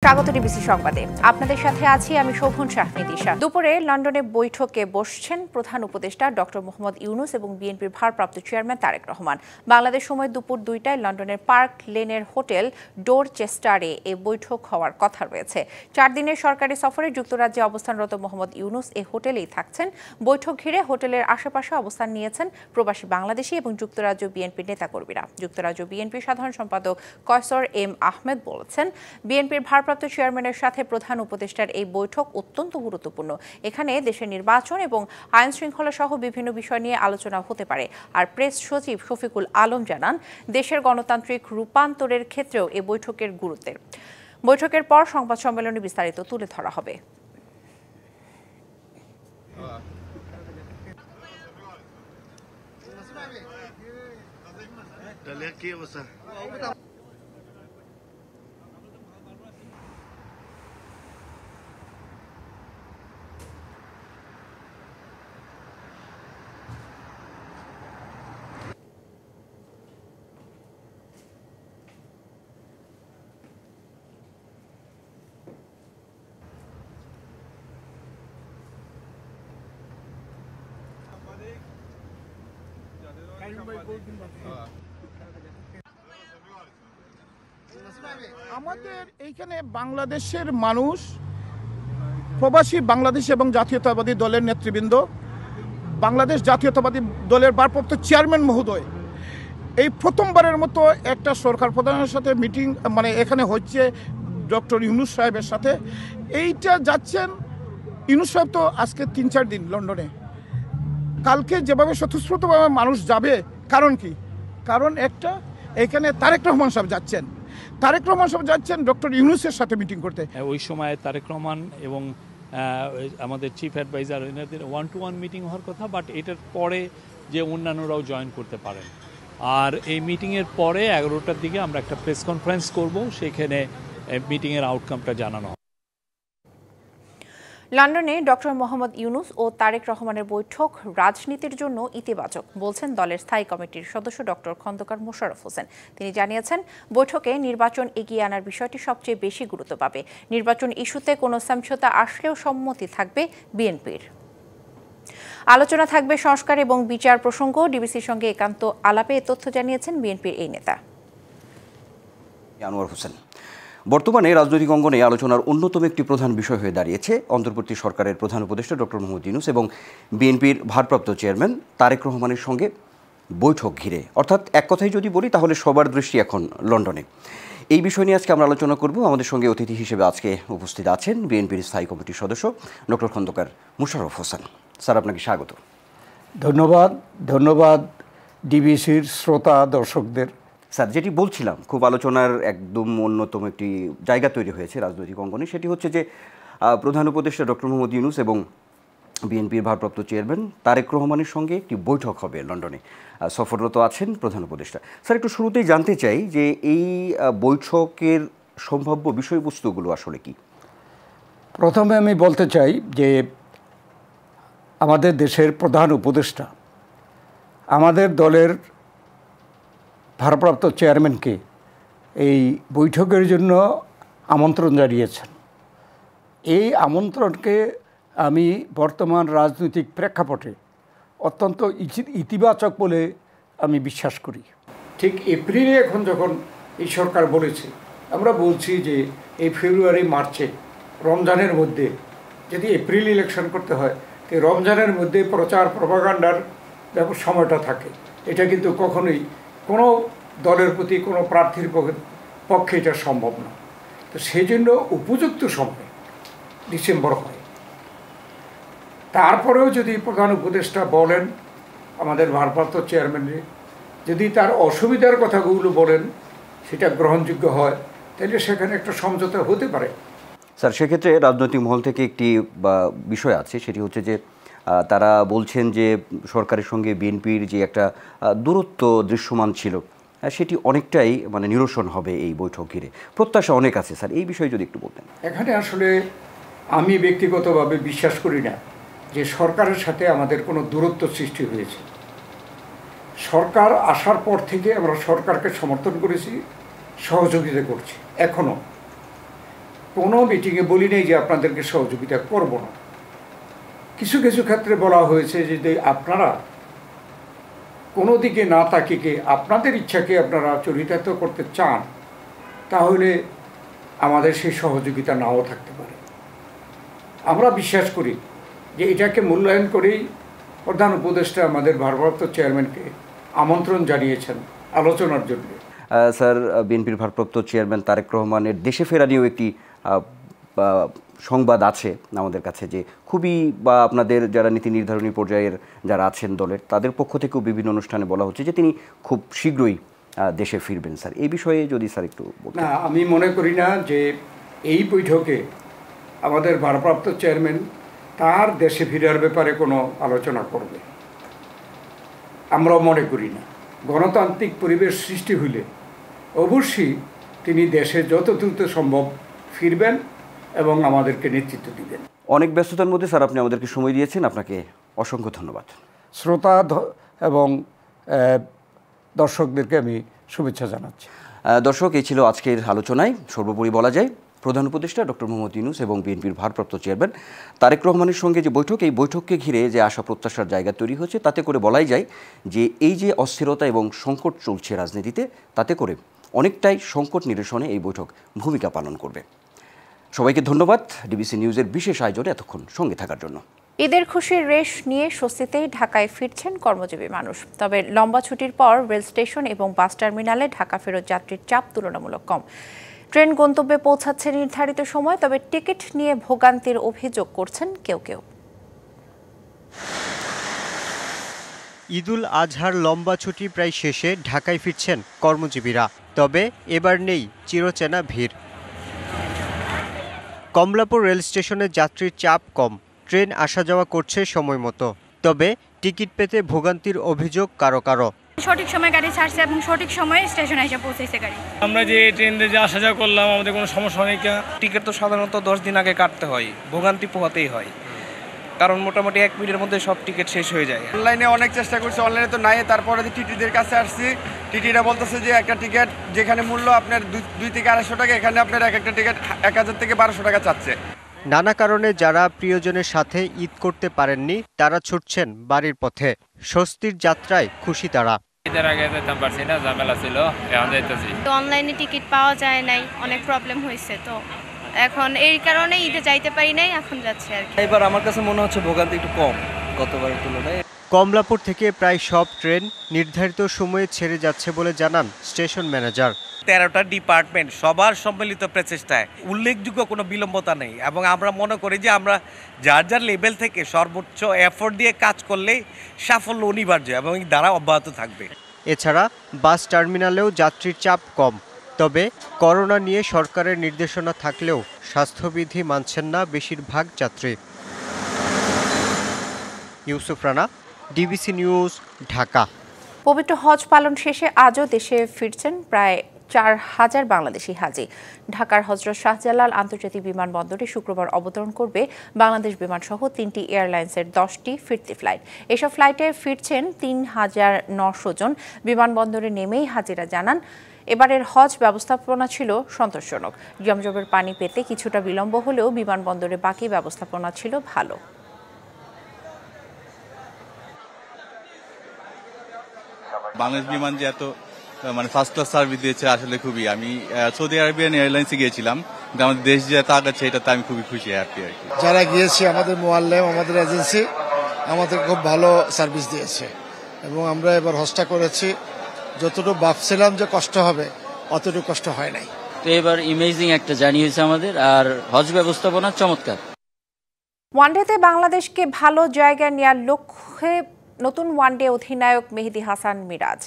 স্বাগত ডিবিসি সংবাদে। আপনাদের সাথে আছি আমি শোভন শাহমিদিশা। দুপুরে লন্ডনে বৈঠকে বসছেন প্রধান উপদেষ্টা ডক্টর মোহাম্মদ ইউনুস এবং বিএনপির ভারপ্রাপ্ত চেয়ারম্যান তারেক রহমান। বাংলাদেশ সময় দুপুর 2টায় লন্ডনের পার্ক লেনের হোটেল ডোরচেস্টারে এ বৈঠক হওয়ার কথা রয়েছে। 4 দিনের সরকারি সফরে যুক্তরাজ্যে অবস্থানরত মোহাম্মদ ইউনুস এ হোটেলেই থাকছেন। বৈঠক ঘিরে হোটেলের আশেপাশে অবস্থান নিয়েছেন প্রবাসী বাংলাদেশি এবং যুক্তরাজ্য বিএনপির নেতাকর্মীরা। যুক্তরাজ্য বিএনপির সাধারণ সম্পাদক কয়সর এম আহমেদ বলেছেন, বিএনপির ভারপ্রাপ্ত চেয়ারম্যানের সাথে প্রধান উপদেষ্টার এই বৈঠক অত্যন্ত গুরুত্বপূর্ণ। এখানে দেশের নির্বাচন এবং আইন শৃঙ্খলা সহ বিভিন্ন বিষয় নিয়ে আলোচনা হতে পারে। আর প্রেস সচিব শফিকুল আলম জানান, দেশের গণতান্ত্রিক রূপান্তরের ক্ষেত্রেও এই বৈঠকের গুরুত্বের। বৈঠকের পর সংবাদ সম্মেলনে বিস্তারিত তুলে ধরা হবে। আমাদের এইখানে বাংলাদেশের মানুষ, প্রবাসী বাংলাদেশ এবং জাতীয়তাবাদী দলের নেতৃবৃন্দ, বাংলাদেশ জাতীয়তাবাদী দলের ভারপ্রাপ্ত চেয়ারম্যান মহোদয় এই প্রথমবারের মতো একটা সরকার প্রধানের সাথে মিটিং এখানে হচ্ছে ডক্টর ইউনুস সাহেবের সাথে। এইটা যাচ্ছেন ইউনুস সাহেব তো আজকে 3-4 দিন লন্ডনে। কালকে যেভাবে স্বতঃস্ফূর্তভাবে মানুষ যাবে, কারণ কি? কারণ একটা, এখানে তারেক রহমান সাহেব যাচ্ছেন। তারেক রহমান সাহেব যাচ্ছেন ডক্টর ইউনুসের সাথে মিটিং করতে। ওই সময় তারেক রহমান এবং আমাদের চিফ অ্যাডভাইজার এনাদের 1-to-1 মিটিং হওয়ার কথা, বাট এটার পরে যে অন্যান্যরাও জয়েন করতে পারেন। আর এই মিটিংয়ের পরে 11টার দিকে আমরা একটা প্রেস কনফারেন্স করব, সেখানে মিটিংয়ের আউটকামটা জানানো হবে। লন্ডনে ডক্টর মোহাম্মদ ইউনুস ও তারেক রহমানের বৈঠক রাজনীতির জন্য ইতিবাচক বলছেন দলের স্থায়ী কমিটির সদস্য ডক্টর খন্দকার মোশাররফ হোসেন। তিনি জানিয়েছেন, বৈঠকে নির্বাচন এগিয়ে আনার বিষয়টি সবচেয়ে বেশি গুরুত্ব পাবে। নির্বাচন ইস্যুতে কোনো সমঝোতা আসলেও সম্মতি থাকবে বিএনপির। আলোচনা থাকবে সংস্কার এবং বিচার প্রসঙ্গ। ডিবিসির সঙ্গে একান্ত আলাপে এ তথ্য জানিয়েছেন বিএনপির এই নেতা। আনোয়ার হোসেন। বর্তমানে রাজনৈতিক অঙ্গনে আলোচনার অন্যতম একটি প্রধান বিষয় হয়ে দাঁড়িয়েছে অন্তর্বর্তী সরকারের প্রধান উপদেষ্টা ডক্টর মোহাম্মদ ইউনুস এবং বিএনপির ভারপ্রাপ্ত চেয়ারম্যান তারেক রহমানের সঙ্গে বৈঠক ঘিরে। অর্থাৎ এক কথায় যদি বলি তাহলে সবার দৃষ্টি এখন লন্ডনে। এই বিষয় নিয়ে আজকে আমরা আলোচনা করব। আমাদের সঙ্গে অতিথি হিসেবে আজকে উপস্থিত আছেন বিএনপির স্থায়ী কমিটির সদস্য ডক্টর খন্দকার মোশাররফ হোসেন। স্যার, আপনাকে স্বাগত। ধন্যবাদ ডিবিসির শ্রোতা দর্শকদের। স্যার, যেটি বলছিলাম, খুব আলোচনার একদম অন্যতম একটি জায়গা তৈরি হয়েছে রাজনৈতিক অঙ্গনে। সেটি হচ্ছে যে প্রধান উপদেষ্টা ডক্টর মোহাম্মদ ইউনুস এবং বিএনপির ভারপ্রাপ্ত চেয়ারম্যান তারেক রহমানের সঙ্গে একটি বৈঠক হবে লন্ডনে। সফররত আছেন প্রধান উপদেষ্টা। স্যার, একটু শুরুতেই জানতে চাই যে এই বৈঠকের সম্ভাব্য বিষয়বস্তুগুলো আসলে কি? প্রথমে আমি বলতে চাই যে আমাদের দেশের প্রধান উপদেষ্টা আমাদের দলের ভারপ্রাপ্ত চেয়ারম্যানকে এই বৈঠকের জন্য আমন্ত্রণ জানিয়েছেন। এই আমন্ত্রণকে আমি বর্তমান রাজনৈতিক প্রেক্ষাপটে অত্যন্ত ইতিবাচক বলে আমি বিশ্বাস করি। ঠিক এপ্রিলে এখন যখন এই সরকার বলেছে, আমরা বলছি যে এই ফেব্রুয়ারি মার্চে রমজানের মধ্যে যদি এপ্রিল ইলেকশন করতে হয়, তো রমজানের মধ্যে প্রচার প্রপাগান্ডার সময়টা থাকে। এটা কিন্তু কখনোই কোনো দলের প্রতি কোনো প্রার্থীর পক্ষে এটা সম্ভব না। তো সেই জন্য উপযুক্ত সময় ডিসেম্বর হয়। তারপরেও যদি প্রধান উপদেষ্টা বলেন আমাদের ভারপ্রাপ্ত চেয়ারম্যানের, যদি তার অসুবিধার কথাগুলো বলেন সেটা গ্রহণযোগ্য হয়, তাহলে সেখানে একটা সমঝোতা হতে পারে। স্যার, সেক্ষেত্রে রাজনৈতিক মহল থেকে একটি বিষয় আছে, সেটি হচ্ছে যে তারা বলছেন যে সরকারের সঙ্গে বিএনপির যে একটা দূরত্ব দৃশ্যমান ছিল, সেটি অনেকটাই নিরসন হবে এই বৈঠক ঘিরে। প্রত্যাশা অনেক আছে। স্যার, এই বিষয়ে যদি একটু বলতেন। এখানে আসলে আমি ব্যক্তিগতভাবে বিশ্বাস করি না যে সরকারের সাথে আমাদের কোনো দূরত্ব সৃষ্টি হয়েছে। সরকার আসার পর থেকে আমরা সরকারকে সমর্থন করেছি, সহযোগিতা করছি। এখনও কোনো মিটিংয়ে বলি নেই যে আপনাদেরকে সহযোগিতা করব না। কিছু কিছু ক্ষেত্রে বলা হয়েছে যে আপনারা কোনো দিকে না তাকিয়ে আপনাদের ইচ্ছাকে আপনারা চরিতার্থ করতে চান, তাহলে আমাদের সেই সহযোগিতা নাও থাকতে পারে। আমরা বিশ্বাস করি যে এটাকে মূল্যায়ন করেই প্রধান উপদেষ্টা আমাদের ভারপ্রাপ্ত চেয়ারম্যানকে আমন্ত্রণ জানিয়েছেন আলোচনার জন্য। স্যার, বিএনপির ভারপ্রাপ্ত চেয়ারম্যান তারেক রহমানের দেশে ফেরা নিয়েও একটি সংবাদ আছে আমাদের কাছে, যে খুবই আপনাদের যারা নীতি নির্ধারণী পর্যায়ের যারা আছেন দলের, তাদের পক্ষ থেকেও বিভিন্ন অনুষ্ঠানে বলা হচ্ছে যে তিনি খুব শীঘ্রই দেশে ফিরবেন। স্যার, এই বিষয়ে যদি স্যার একটু বলতেন। না, আমি মনে করি না যে এই বৈঠকে আমাদের ভারপ্রাপ্ত চেয়ারম্যান তার দেশে ফেরার ব্যাপারে কোনো আলোচনা করবে। আমরাও মনে করি না। গণতান্ত্রিক পরিবেশ সৃষ্টি হলে অবশ্যই তিনি দেশে যত দ্রুত সম্ভব ফিরবেন এবং আমাদেরকে নেতৃত্ব দিবেন। অনেক ব্যস্ততার মধ্যে স্যার আপনি আমাদেরকে সময় দিয়েছেন, আপনাকে অসংখ্য ধন্যবাদ। শ্রোতা এবং দর্শকদেরকে আমি শুভেচ্ছা জানাচ্ছি। দর্শক, এই ছিল আজকের আলোচনায়। সর্বোপরি বলা যায়, প্রধান উপদেষ্টা ডক্টর মোহাম্মদ ইউনূস এবং বিএনপির ভারপ্রাপ্ত চেয়ারম্যান তারেক রহমানের সঙ্গে যে বৈঠক, এই বৈঠককে ঘিরে যে আশা প্রত্যাশার জায়গা তৈরি হচ্ছে, তাতে করে বলাই যায় যে এই যে অস্থিরতা এবং সংকট চলছে রাজনীতিতে, তাতে করে অনেকটাই সংকট নিরসনে এই বৈঠক ভূমিকা পালন করবে। সবাইকে ধন্যবাদ ডিবিসি নিউজের বিশেষ আয়োজনে এতক্ষণ সঙ্গে থাকার জন্য। ঈদের খুশির রেশ নিয়ে স্বস্তিতেই ঢাকায় ফিরছেন কর্মজীবী মানুষ। তবে লম্বা ছুটির পর রেল স্টেশন এবং বাস টার্মিনালে ঢাকা ফেরত যাত্রীর চাপ তুলনামূলক কম। ট্রেন গন্তব্যে পৌঁছাচ্ছে নির্ধারিত সময়, তবে টিকিট নিয়ে ভোগান্তির অভিযোগ করছেন কেউ কেউ। ঈদুল আজহার লম্বা ছুটি প্রায় শেষে ঢাকায় ফিরছেন কর্মজীবীরা। তবে এবার নেই চিরচেনা ভিড়। কমলাপুর রেল স্টেশনে যাত্রীর চাপ কম, ট্রেন আসা যাওয়া করছে সময় মতো। তবে টিকিট পেতে ভোগান্তির অভিযোগ কারো কারো। সঠিক সময় গাড়ি ছাড়ছে এবং সঠিক সময়ে স্টেশনে এসে পৌঁছেছে গাড়ি। আমরা যে ট্রেনে যে আসা যাওয়া করলাম, আমাদের কোনো সমস্যা নেই। টিকিট তো সাধারণত 10 দিন আগে কাটতে হয়, ভোগান্তি পোহাতেই হয়, কারণ মোটামুটি 1 মিনিটের মধ্যে সব টিকিট শেষ হয়ে যায়। অনলাইনে অনেক চেষ্টা করছি, অনলাইনে তো নাই। তারপরে টিটিদের কাছে আসছি, টিটিরা বলতেছে যে একটা টিকিট যেখানে মূল্য আপনার 2 থেকে 250 টাকা, এখানে আপনার একটা টিকিট 1000 থেকে 1200 টাকা চাচ্ছে। নানা কারণে যারা প্রিয়জনের সাথে ঈদ করতে পারেননি, তারা ছুটছেন বাড়ির পথে। স্বস্তির যাত্রায় খুশি তারা। ঈদের আগে যেতাম পারছি না, ঝামেলা ছিল, এখন যাইতেছি। অনলাইনে টিকিট পাওয়া যায় নাই, অনেক প্রবলেম হয়েছে, তো এখন এই কারণে ঈদে যাইতে পারি নাই, এখন যাচ্ছে আর কি। এবার আমার কাছে মনে হচ্ছে ভোগান্তি একটু কম গতবারের তুলনায়। কমলাপুর থেকে প্রায় সব ট্রেন নির্ধারিত সময়ে ছেড়ে যাচ্ছে বলে জানান স্টেশন ম্যানেজার। 13টা ডিপার্টমেন্ট সবার সম্মিলিত প্রচেষ্টায় উল্লেখযোগ্য কোনো বিলম্বতা নেই, এবং আমরা মনে করি যে আমরা যার যার লেভেল থেকে সর্বোচ্চ এফোর্ট দিয়ে কাজ করলেই সাফল্য অনিবার্য এবং এই দ্বারা অব্যাহত থাকবে। এছাড়া বাস টার্মিনালেও যাত্রীর চাপ কম। তবে করোনা নিয়ে সরকারের নির্দেশনা থাকলেও স্বাস্থ্যবিধি মানছেন না বেশিরভাগ যাত্রী। Yusuf Rana, DBC news, Dhaka. পবিত্র হজ পালন শেষে আজও দেশে ফিরছেন প্রায় 4000 বাংলাদেশি হাজি। ঢাকার হযরত শাহজালাল আন্তর্জাতিক বিমানবন্দরে শুক্রবার অবতরণ করবে বাংলাদেশ বিমানসহ 3টি এয়ারলাইন্সের 10টি ফিরতি ফ্লাইট। এসব ফ্লাইটে ফিরছেন 3900 জন। বিমানবন্দরে নেমেই হাজিরা জানান, এবারের হজ ব্যবস্থাপনা ছিল সন্তোষজনক। জমজমের পানি পেতে কিছুটা বিলম্ব হলেও বিমানবন্দরে বাকি ব্যবস্থাপনা ছিল ভালো। বাংলাদেশ বিমান যে এত ফার্স্ট ক্লাস সার্ভিস দিয়েছে, আসলে খুবই, আমি সৌদি আরবিয়ান এয়ারলাইন্সে গিয়েছিলাম, কিন্তু আমাদের দেশ যে এত আগাচ্ছে এটাতে আমি খুবই খুশি, হ্যাপি আর কি। যারা গিয়েছে আমাদের মোয়াল্লেম, আমাদের এজেন্সি আমাদের খুব ভালো সার্ভিস দিয়েছে, এবং আমরা এবার হজটা করেছি। যতটুকু ভাবছিলাম যে কষ্ট হবে, অতটুকু কষ্ট হয় নাই। তো এবার ইমেজিং একটা জার্নি হয়েছে আমাদের, আর হজ ব্যবস্থাপনা চমৎকার। ওয়ানডেতে বাংলাদেশকে ভালো জায়গায় নেওয়ার লক্ষ্যে নতুন ওয়ানডে অধিনায়ক মেহেদী হাসান মিরাজ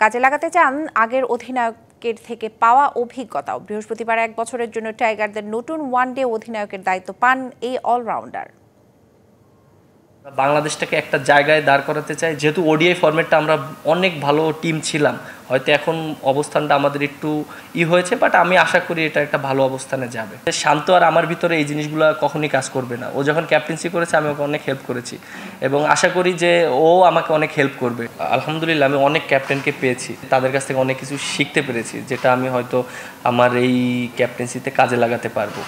কাজে লাগাতে চান আগের অধিনায়কের থেকে পাওয়া অভিজ্ঞতাও। বৃহস্পতিবার 1 বছরের জন্য টাইগারদের নতুন ওয়ানডে অধিনায়কের দায়িত্ব পান এই অলরাউন্ডার। বাংলাদেশটাকে একটা জায়গায় দাঁড় করাতে চাই। যেহেতু ওডিআই ফরম্যাটটা আমরা অনেক ভালো টিম ছিলাম, হয়তো এখন অবস্থানটা আমাদের একটু হয়েছে, বাট আমি আশা করি এটা একটা ভালো অবস্থানে যাবে। শান্ত আর আমার ভিতরে এই জিনিসগুলো কখনই কাজ করবে না। ও যখন ক্যাপ্টেন্সি করেছে আমি ওকে অনেক হেল্প করেছি, এবং আশা করি যে ও আমাকে অনেক হেল্প করবে। আলহামদুলিল্লাহ আমি অনেক ক্যাপ্টেনকে পেয়েছি, তাদের কাছ থেকে অনেক কিছু শিখতে পেরেছি, যেটা আমি হয়তো আমার এই ক্যাপ্টেন্সিতে কাজে লাগাতে পারবো।